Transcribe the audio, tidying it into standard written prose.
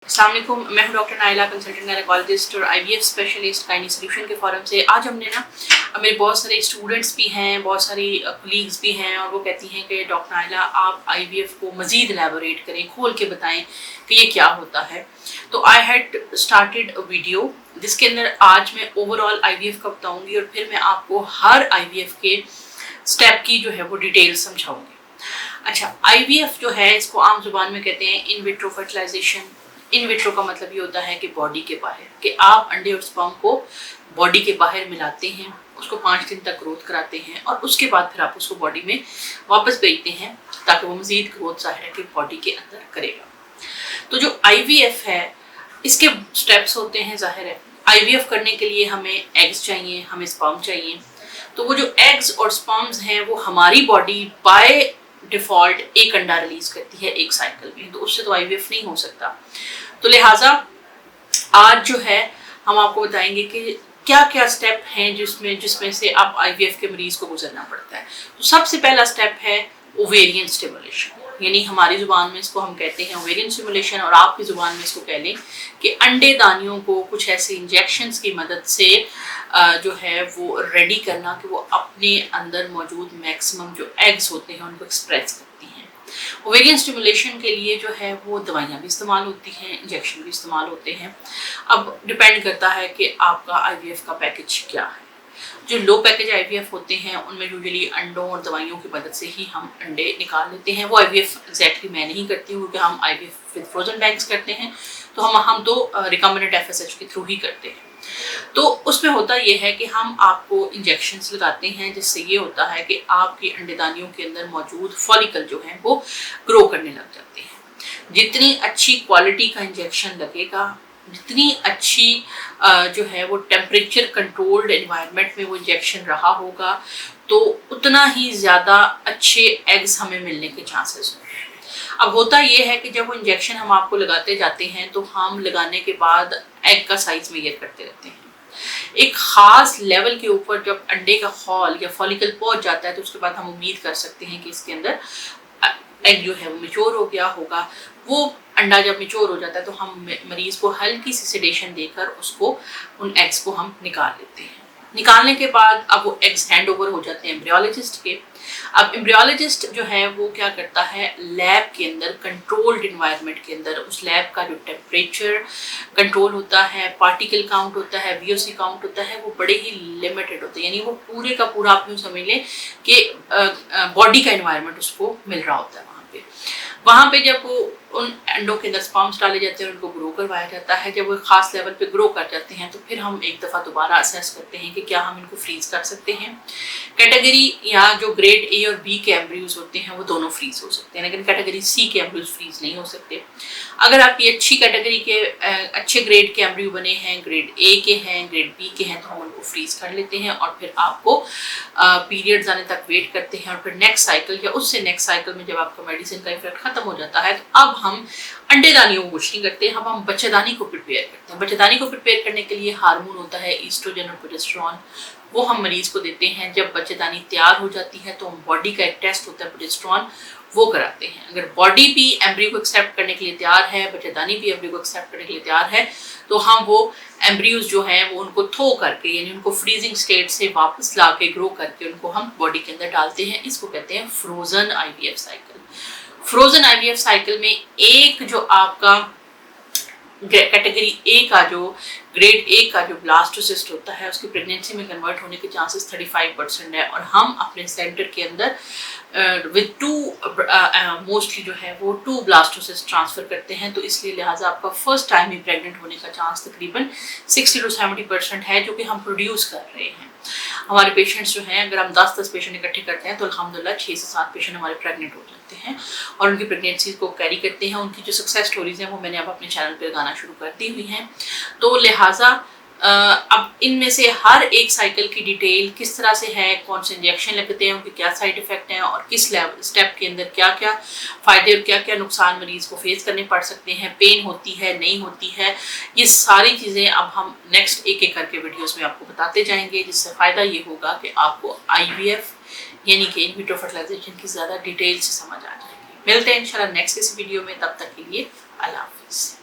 अस्सलाम वालेकुम, मैं हूं डॉक्टर नाइला, कंसल्टेंट गायनेकोलॉजिस्ट और आईवीएफ स्पेशलिस्ट गायनी सॉल्यूशन के फोरम से। आज हमने मेरे बहुत सारे स्टूडेंट्स भी हैं, बहुत सारी कलीग्स भी हैं और वो कहती हैं कि डॉक्टर नाइला आप आईवीएफ को मज़ीद एलैबोरेट करें, खोल के बताएं कि ये क्या होता है। तो I had started a video जिसके अंदर आज मैं ओवरऑल आईवीएफ का बताऊँगी और फिर मैं आपको हर आईवीएफ के स्टेप की जो है वो डिटेल समझाऊँगी। अच्छा, आईवीएफ जो है इसको आम जुबान में कहते हैं in vitro fertilisation. In vitro का मतलब ये होता है कि बॉडी के बाहर, कि आप अंडे और स्पर्म को बॉडी के बाहर मिलाते हैं, उसको 5 दिन तक ग्रोथ कराते हैं और उसके बाद फिर आप उसको बॉडी में वापस भेजते हैं ताकि वो मज़ीद ग्रोथ ज़ाहिर कि बॉडी के अंदर करेगा। तो जो आईवीएफ है इसके स्टेप्स होते हैं। ज़ाहिर है आईवीएफ करने के लिए हमें एग्स चाहिए, हमें स्पर्म चाहिए। तो वो जो एग्स और स्पर्म्स हैं वो हमारी बॉडी बाय डिफ़ॉल्ट एक अंडा रिलीज करती है एक साइकिल में, तो उससे तो आईवीएफ नहीं हो सकता। तो लिहाजा आज जो है हम आपको बताएंगे कि क्या क्या स्टेप हैं जिसमें से आप आईवीएफ के मरीज को गुजरना पड़ता है। तो सबसे पहला स्टेप है ओवेरियन स्टिमुलेशन, यानी हमारी ज़ुबान में इसको हम कहते हैं ओवेरियन स्टिमुलेशन और आपकी ज़ुबान में इसको कह लें कि अंडे दानियों को कुछ ऐसे इंजेक्शंस की मदद से जो है वो रेडी करना कि वो अपने अंदर मौजूद मैक्सिमम जो एग्स होते हैं उनको एक्सप्रेस करती हैं। ओवेरियन स्टिमुलेशन के लिए जो है वो दवाइयाँ भी इस्तेमाल होती हैं, इंजेक्शन भी इस्तेमाल होते हैं। अब डिपेंड करता है कि आपका आईवीएफ का पैकेज क्या है। जो लो पैकेज आईवीएफ होते हैं उनमें यूजुअली अंडों और दवाइयों की मदद से ही हम अंडे निकाल लेते हैं। वो आईवीएफ एग्जैक्टली मैं नहीं करती हूँ क्योंकि हम आईवीएफ विद फ्रोजन बैंक्स करते हैं, तो हम तो रिकमेंडेड एफएसएच के थ्रू ही करते हैं। तो उसमें होता ये है कि हम आपको इंजेक्शंस लगाते हैं जिससे ये होता है कि आपकी अंडेदानियों के अंदर मौजूद फॉलिकल जो है वो ग्रो करने लग जाते हैं। जितनी अच्छी क्वालिटी का इंजेक्शन लगेगा, जितनी अच्छी जो है वो टेम्परेचर कंट्रोल्ड एनवायरनमेंट में वो इंजेक्शन रहा होगा, तो उतना ही ज़्यादा अच्छे एग्स हमें मिलने के चांसेस होंगे। अब होता ये है कि जब वो इंजेक्शन हम आपको लगाते जाते हैं तो हम लगाने के बाद एग का साइज मेजर करते रहते हैं। एक ख़ास लेवल के ऊपर जब अंडे का हॉल या फॉलिकल पहुंच जाता है तो उसके बाद हम उम्मीद कर सकते हैं कि इसके अंदर एग जो है वो मैच्योर हो गया होगा। वो अंडा जब मैच्योर हो जाता है तो हम मरीज़ को हल्की सी सेडेशन देकर उसको उन एग्स को हम निकाल लेते हैं। निकालने के बाद अब वो एग्स हैंड ओवर हो जाते हैं एम्ब्रियोलॉजिस्ट के। अब एम्ब्रियोलॉजिस्ट जो है वो क्या करता है, लैब के अंदर कंट्रोल्ड इन्वायरमेंट के अंदर उस लैब का जो टेम्परेचर कंट्रोल होता है, पार्टिकल काउंट होता है, वीओसी काउंट होता है, वो बड़े ही लिमिटेड होते हैं। यानी वो पूरे का पूरा आप यूँ समझ लें कि बॉडी का इन्वायरमेंट उसको मिल रहा होता है। वहाँ पे जब वो उन अंडों के अंदर स्पर्म्स डाले जाते हैं, उनको ग्रो करवाया जाता है। जब वो ख़ास लेवल पे ग्रो कर जाते हैं तो फिर हम एक दफ़ा दोबारा असेस करते हैं कि क्या हम इनको फ्रीज कर सकते हैं। कैटेगरी या जो ग्रेड ए और बी के एम्ब्रियोज होते हैं वो दोनों फ्रीज हो सकते हैं, लेकिन कैटेगरी सी के एम्ब्रियोज फ्रीज नहीं हो सकते। अगर आपकी अच्छी कैटेगरी के अच्छे ग्रेड के एम्ब्रियो बने हैं, ग्रेड ए के हैं, ग्रेड बी के हैं, तो हम उनको फ्रीज कर लेते हैं और फिर आपको पीरियड्स आने तक वेट करते हैं और फिर नेक्स्ट साइकिल या उससे नेक्स्ट साइकिल में जब आपका मेडिसिन का इफेक्ट खत्म हो जाता है तो अब हम अंडेदानियों को कुछ नहीं करते, हम बच्चेदानी को प्रिपेयर करते हैं। बच्चेदानी को प्रिपेयर करने के लिए हार्मोन होता है ईस्ट्रोजन और प्रोजेस्टेरॉन, वो हम मरीज को देते हैं। जब बच्चेदानी तैयार हो जाती है तो हम बॉडी का एक टेस्ट होता है प्रोजेस्टेरॉन, वो कराते हैं। अगर बॉडी भी एम्ब्रियो को एक्सेप्ट करने के लिए तैयार है, बच्चेदानी भी एम्ब्रियो को एक्सेप्ट करने के लिए तैयार है, तो हम वो एम्ब्रियोज जो हैं वो उनको थो करके यानी उनको फ्रीजिंग स्टेट से वापस ला के ग्रो करके उनको हम बॉडी के अंदर डालते हैं। इसको कहते हैं frozen IVF cycle. Frozen IVF cycle में एक जो आपका कैटेगरी ए का जो ग्रेड ए का जो ब्लास्टोसिस्ट होता है उसकी प्रेगनेंसी में कन्वर्ट होने के चांसेस 35% है और हम अपने सेंटर के अंदर विद टू मोस्टली जो है वो 2 ब्लास्टोसिस्ट ट्रांसफ़र करते हैं। तो इसलिए लिहाजा आपका फर्स्ट टाइम ही प्रेग्नेंट होने का चांस तकरीबन 60 to 70% है जो कि हम प्रोड्यूस कर रहे हैं। हमारे पेशेंट्स जो हैं, अगर हम 10 पेशेंट इकट्ठे करते हैं तो अल्हम्दुलिल्लाह 6 से 7 पेशेंट हमारे प्रेग्नेंट हो जाते हैं और उनकी प्रेगनेंसी को कैरी करते हैं। उनकी जो सक्सेस स्टोरीज हैं वो मैंने अब अपने चैनल पर लगाना शुरू कर दी हुई हैं। तो लिहाजा अब इनमें से हर एक साइकिल की डिटेल किस तरह से है, कौन से इंजेक्शन लगते हैं, उनके क्या साइड इफ़ेक्ट हैं और किस स्टेप के अंदर क्या क्या फ़ायदे और क्या क्या नुकसान मरीज़ को फेस करने पड़ सकते हैं, पेन होती है नहीं होती है, ये सारी चीज़ें अब हम नेक्स्ट एक एक करके वीडियोस में आपको बताते जाएंगे, जिससे फ़ायदा ये होगा कि आपको आईवीएफ यानी कि इन विट्रो फर्टिलाइजेशन की ज़्यादा डिटेल से समझ आ जाएगी। मिलते हैं इंशाल्लाह नेक्स्ट किसी वीडियो में, तब तक के लिए अल्लाह हाफ़िज़।